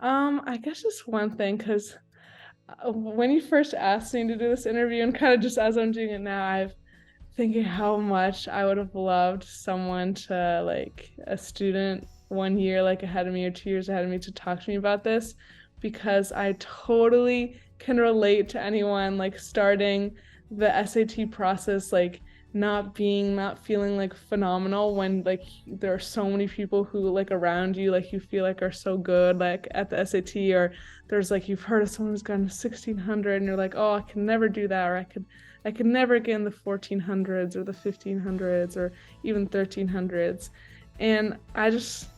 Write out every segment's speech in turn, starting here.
I guess just one thing, because when you first asked me to do this interview, and kind of just as I'm doing it now, I've thinking how much I would have loved someone to like a student 1 year like ahead of me or 2 years ahead of me to talk to me about this, because I totally can relate to anyone like starting the SAT process like not feeling like phenomenal when like there are so many people who like around you like you feel like are so good like at the SAT, or there's like you've heard of someone who's gotten 1600 and you're like, oh, I can never do that, or I could never get in the 1400s or the 1500s or even 1300s. And I just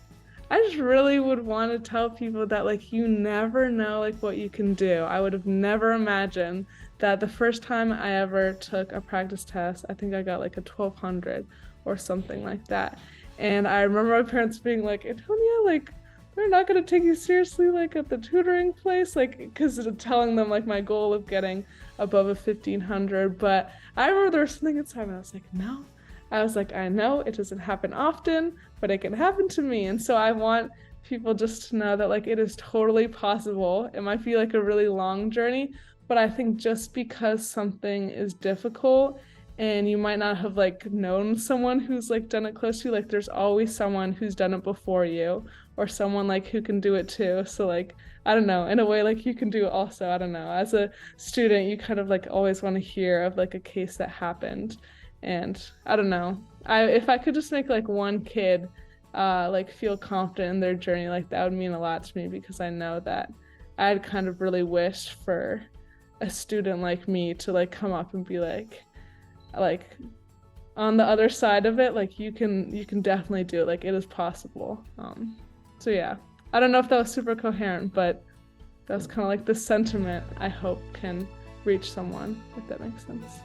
really would want to tell people that like you never know like what you can do. I would have never imagined that the first time I ever took a practice test, I think I got like a 1200 or something like that. And I remember my parents being like, Antonia, like they're not gonna take you seriously like at the tutoring place, like because telling them like my goal of getting above a 1500. But I remember there was something inside me. I was like, no. I was like, I know it doesn't happen often, but it can happen to me. And so I want people just to know that like it is totally possible. It might be like a really long journey, but I think just because something is difficult and you might not have like known someone who's like done it close to you, like there's always someone who's done it before you or someone like who can do it too. So like I don't know, in a way like you can do it also. I don't know. As a student, you kind of like always want to hear of like a case that happened. And I don't know. If I could just make like one kid like feel confident in their journey, like that would mean a lot to me, because I know that I'd kind of really wish for a student like me to like come up and be like on the other side of it, like you can definitely do it. Like it is possible. So yeah. I don't know if that was super coherent, but that's kind of like the sentiment I hope can reach someone, if that makes sense.